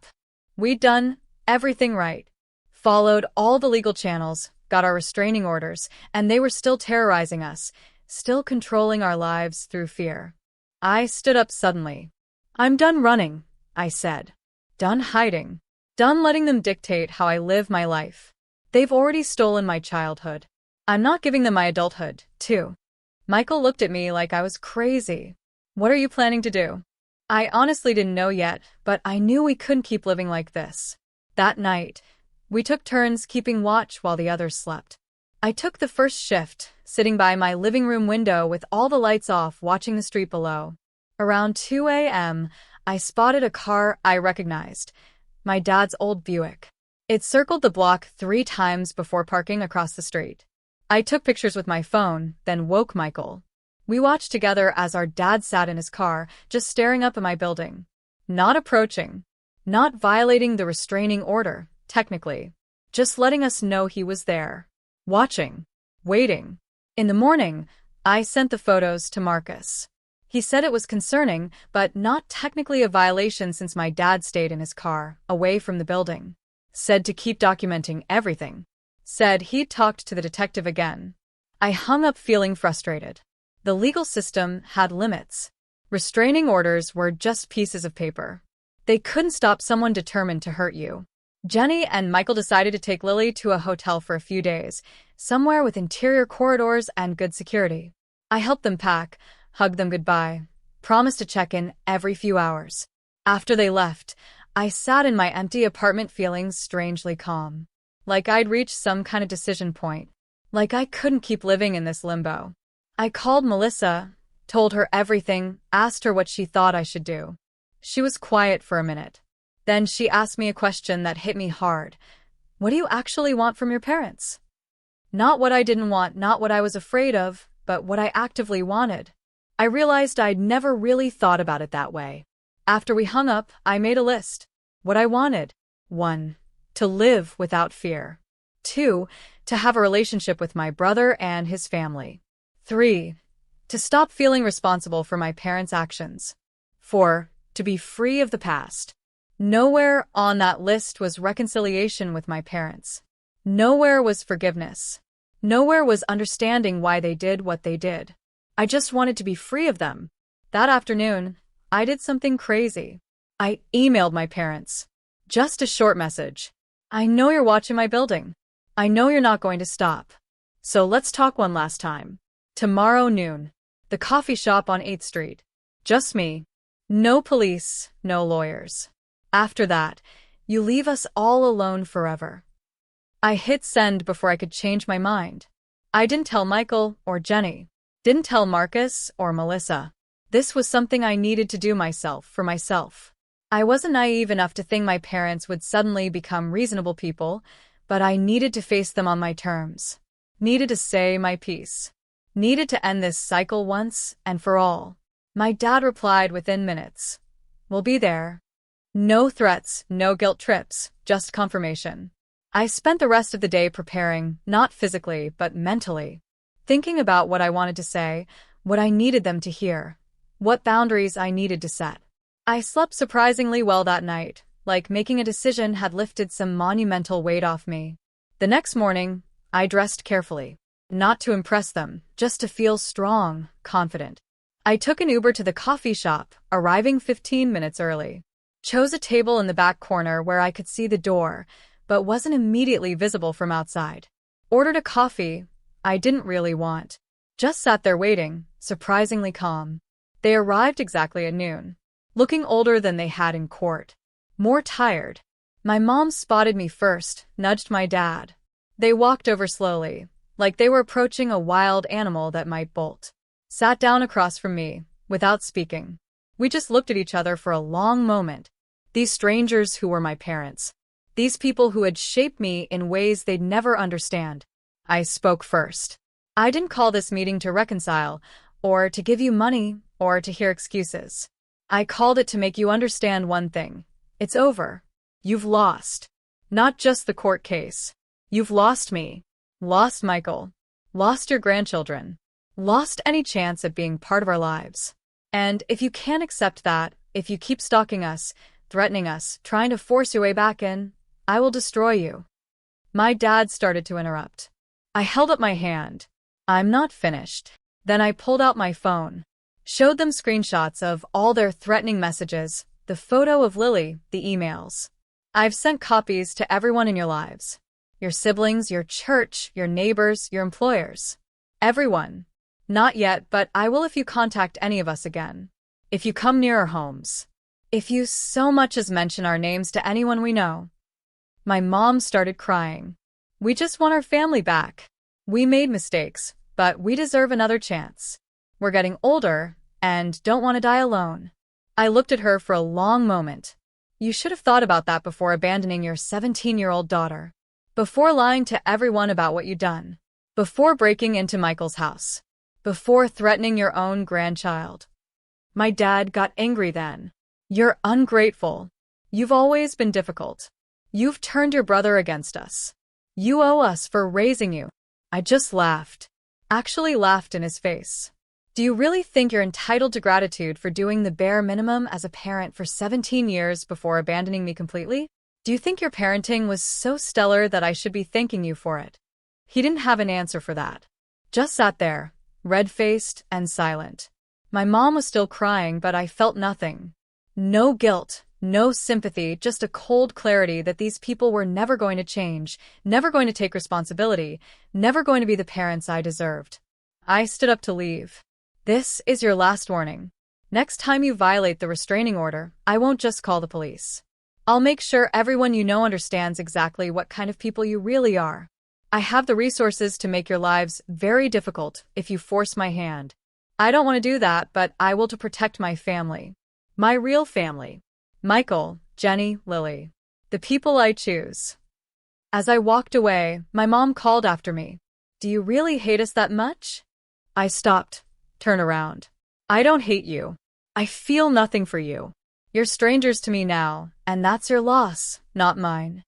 We'd done everything right. Followed all the legal channels, got our restraining orders, and they were still terrorizing us, still controlling our lives through fear. I stood up suddenly. "I'm done running," I said. Done hiding. Done letting them dictate how I live my life. They've already stolen my childhood. I'm not giving them my adulthood, too. Michael looked at me like I was crazy. "What are you planning to do?" I honestly didn't know yet, but I knew we couldn't keep living like this. That night, we took turns keeping watch while the others slept. I took the first shift, sitting by my living room window with all the lights off, watching the street below. Around 2 a.m., I spotted a car I recognized, my dad's old Buick. It circled the block 3 times before parking across the street. I took pictures with my phone, then woke Michael. We watched together as our dad sat in his car, just staring up at my building. Not approaching. Not violating the restraining order, technically. Just letting us know he was there. Watching. Waiting. In the morning, I sent the photos to Marcus. He said it was concerning, but not technically a violation since my dad stayed in his car, away from the building. Said to keep documenting everything. Said he'd talked to the detective again. I hung up feeling frustrated. The legal system had limits. Restraining orders were just pieces of paper. They couldn't stop someone determined to hurt you. Jenny and Michael decided to take Lily to a hotel for a few days, somewhere with interior corridors and good security. I helped them pack, hugged them goodbye, promised to check in every few hours. After they left, I sat in my empty apartment feeling strangely calm. Like I'd reached some kind of decision point. Like I couldn't keep living in this limbo. I called Melissa, told her everything, asked her what she thought I should do. She was quiet for a minute. Then she asked me a question that hit me hard. "What do you actually want from your parents?" Not what I didn't want, not what I was afraid of, but what I actively wanted. I realized I'd never really thought about it that way. After we hung up, I made a list. what I wanted. 1. To live without fear. 2. To have a relationship with my brother and his family. 3. To stop feeling responsible for my parents' actions. 4. To be free of the past. Nowhere on that list was reconciliation with my parents. Nowhere was forgiveness. Nowhere was understanding why they did what they did. I just wanted to be free of them. That afternoon, I did something crazy. I emailed my parents. Just a short message. I know you're watching my building. I know you're not going to stop. So let's talk one last time. Tomorrow noon. The coffee shop on 8th Street. Just me. No police, no lawyers. After that, you leave us all alone forever. I hit send before I could change my mind. I didn't tell Michael or Jenny. Didn't tell Marcus or Melissa. This was something I needed to do myself for myself. I wasn't naive enough to think my parents would suddenly become reasonable people, but I needed to face them on my terms. Needed to say my piece. Needed to end this cycle once and for all. My dad replied within minutes. We'll be there. No threats, no guilt trips, just confirmation. I spent the rest of the day preparing, not physically, but mentally. Thinking about what I wanted to say, what I needed them to hear, what boundaries I needed to set. I slept surprisingly well that night, like making a decision had lifted some monumental weight off me. The next morning, I dressed carefully. Not to impress them, just to feel strong, confident. I took an Uber to the coffee shop, arriving 15 minutes early. Chose a table in the back corner where I could see the door, but wasn't immediately visible from outside. Ordered a coffee I didn't really want. Just sat there waiting, surprisingly calm. They arrived exactly at noon. Looking older than they had in court. More tired. My mom spotted me first, nudged my dad. They walked over slowly, like they were approaching a wild animal that might bolt. Sat down across from me, without speaking. We just looked at each other for a long moment. These strangers who were my parents. These people who had shaped me in ways they'd never understand. I spoke first. I didn't call this meeting to reconcile, or to give you money, or to hear excuses. I called it to make you understand one thing. It's over. You've lost. Not just the court case. You've lost me. Lost Michael. Lost your grandchildren. Lost any chance at being part of our lives. And if you can't accept that, if you keep stalking us, threatening us, trying to force your way back in, I will destroy you. My dad started to interrupt. I held up my hand. I'm not finished. Then I pulled out my phone. Showed them screenshots of all their threatening messages, the photo of Lily, the emails. I've sent copies to everyone in your lives. Your siblings, your church, your neighbors, your employers. Everyone. Not yet, but I will if you contact any of us again. If you come near our homes. If you so much as mention our names to anyone we know. My mom started crying. We just want our family back. We made mistakes, but we deserve another chance. We're getting older, and don't want to die alone. I looked at her for a long moment. You should have thought about that before abandoning your 17-year-old daughter. Before lying to everyone about what you'd done. Before breaking into Michael's house. Before threatening your own grandchild. My dad got angry then. You're ungrateful. You've always been difficult. You've turned your brother against us. You owe us for raising you. I just laughed. Actually laughed in his face. Do you really think you're entitled to gratitude for doing the bare minimum as a parent for 17 years before abandoning me completely? Do you think your parenting was so stellar that I should be thanking you for it? He didn't have an answer for that. Just sat there, red-faced and silent. My mom was still crying, but I felt nothing. No guilt, no sympathy, just a cold clarity that these people were never going to change, never going to take responsibility, never going to be the parents I deserved. I stood up to leave. This is your last warning. Next time you violate the restraining order, I won't just call the police. I'll make sure everyone you know understands exactly what kind of people you really are. I have the resources to make your lives very difficult if you force my hand. I don't want to do that, but I will to protect my family. My real family. Michael, Jenny, Lily. The people I choose. As I walked away, my mom called after me. Do you really hate us that much? I stopped. Turn around. I don't hate you. I feel nothing for you. You're strangers to me now, and that's your loss, not mine.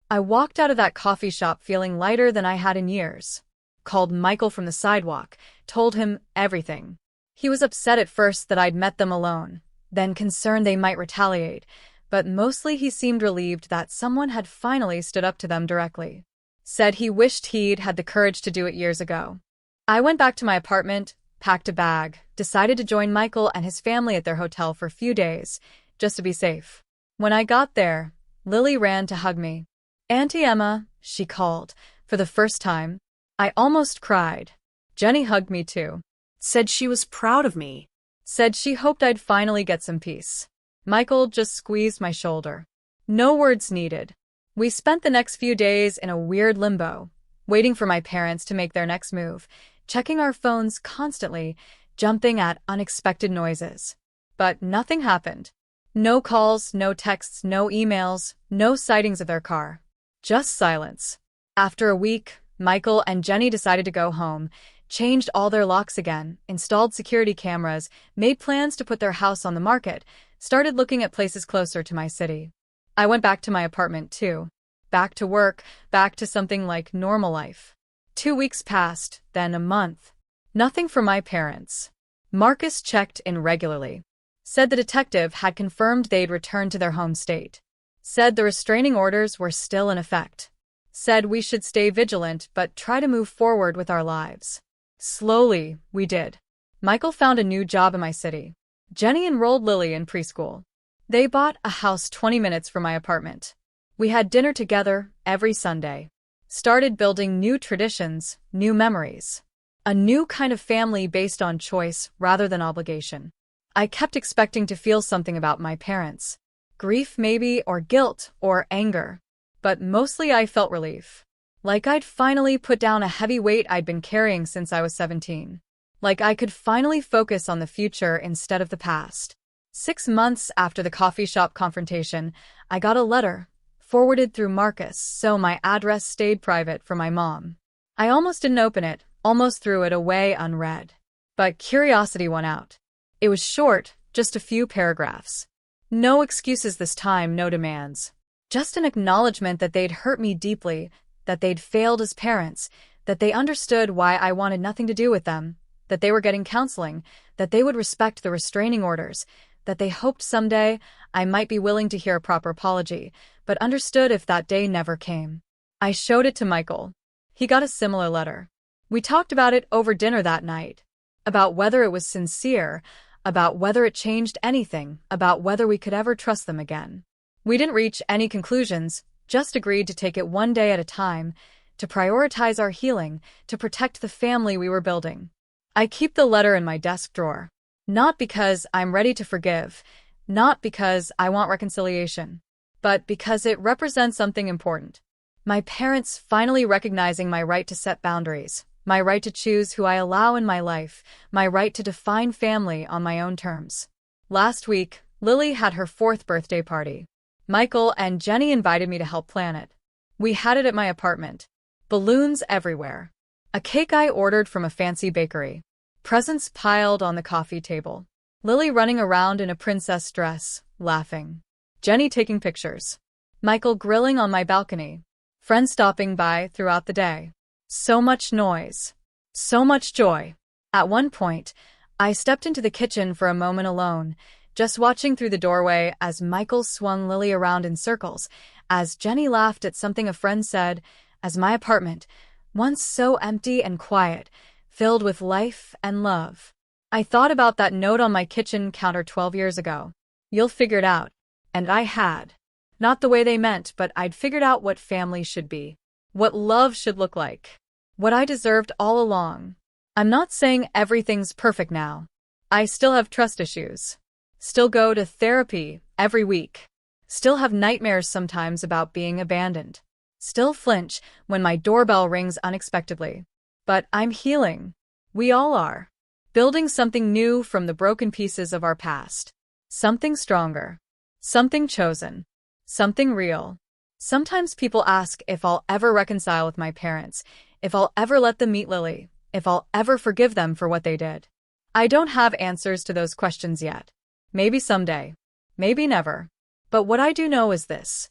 I walked out of that coffee shop feeling lighter than I had in years. Called Michael from the sidewalk, told him everything. He was upset at first that I'd met them alone, then concerned they might retaliate, but mostly he seemed relieved that someone had finally stood up to them directly. Said he wished he'd had the courage to do it years ago. I went back to my apartment, packed a bag, decided to join Michael and his family at their hotel for a few days, just to be safe. When I got there, Lily ran to hug me. "Auntie Emma," she called, for the first time. I almost cried. Jenny hugged me too. Said she was proud of me. Said she hoped I'd finally get some peace. Michael just squeezed my shoulder. No words needed. We spent the next few days in a weird limbo, waiting for my parents to make their next move, checking our phones constantly, jumping at unexpected noises. But nothing happened. No calls, no texts, no emails, no sightings of their car. Just silence. After a week, Michael and Jenny decided to go home, changed all their locks again, installed security cameras, made plans to put their house on the market, started looking at places closer to my city. I went back to my apartment too. Back to work, back to something like normal life. 2 weeks passed, then a month. Nothing from my parents. Marcus checked in regularly. Said the detective had confirmed they'd returned to their home state. Said the restraining orders were still in effect. Said we should stay vigilant but try to move forward with our lives. Slowly, we did. Michael found a new job in my city. Jenny enrolled Lily in preschool. They bought a house 20 minutes from my apartment. We had dinner together every Sunday. Started building new traditions, new memories. A new kind of family based on choice rather than obligation. I kept expecting to feel something about my parents. Grief maybe, or guilt, or anger. But mostly I felt relief. Like I'd finally put down a heavy weight I'd been carrying since I was 17. Like I could finally focus on the future instead of the past. 6 months after the coffee shop confrontation, I got a letter, forwarded through Marcus, so my address stayed private for my mom. I almost didn't open it, almost threw it away unread. But curiosity won out. It was short, just a few paragraphs. No excuses this time, no demands. Just an acknowledgement that they'd hurt me deeply, that they'd failed as parents, that they understood why I wanted nothing to do with them, that they were getting counseling, that they would respect the restraining orders, that they hoped someday I might be willing to hear a proper apology, but understood if that day never came. I showed it to Michael. He got a similar letter. We talked about it over dinner that night. About whether it was sincere, about whether it changed anything, about whether we could ever trust them again. We didn't reach any conclusions, just agreed to take it one day at a time, to prioritize our healing, to protect the family we were building. I keep the letter in my desk drawer. Not because I'm ready to forgive, not because I want reconciliation, but because it represents something important. My parents finally recognizing my right to set boundaries, my right to choose who I allow in my life, my right to define family on my own terms. Last week, Lily had her 4th birthday party. Michael and Jenny invited me to help plan it. We had it at my apartment. Balloons everywhere. A cake I ordered from a fancy bakery. Presents piled on the coffee table. Lily running around in a princess dress, laughing. Jenny taking pictures. Michael grilling on my balcony. Friends stopping by throughout the day. So much noise. So much joy. At one point, I stepped into the kitchen for a moment alone, just watching through the doorway as Michael swung Lily around in circles, as Jenny laughed at something a friend said, as my apartment, once so empty and quiet, filled with life and love. I thought about that note on my kitchen counter 12 years ago. You'll figure it out. And I had. Not the way they meant, but I'd figured out what family should be. What love should look like. What I deserved all along. I'm not saying everything's perfect now. I still have trust issues. Still go to therapy every week. Still have nightmares sometimes about being abandoned. Still flinch when my doorbell rings unexpectedly. But I'm healing. We all are. Building something new from the broken pieces of our past. Something stronger. Something chosen. Something real. Sometimes people ask if I'll ever reconcile with my parents, if I'll ever let them meet Lily, if I'll ever forgive them for what they did. I don't have answers to those questions yet. Maybe someday. Maybe never. But what I do know is this.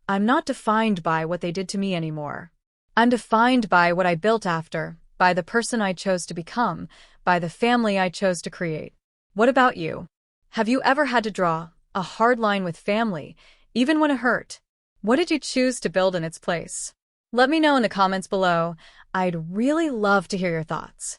I'm not defined by what they did to me anymore. I'm defined by what I built after, by the person I chose to become, by the family I chose to create. What about you? Have you ever had to draw a hard line with family, even when it hurt? What did you choose to build in its place? Let me know in the comments below. I'd really love to hear your thoughts.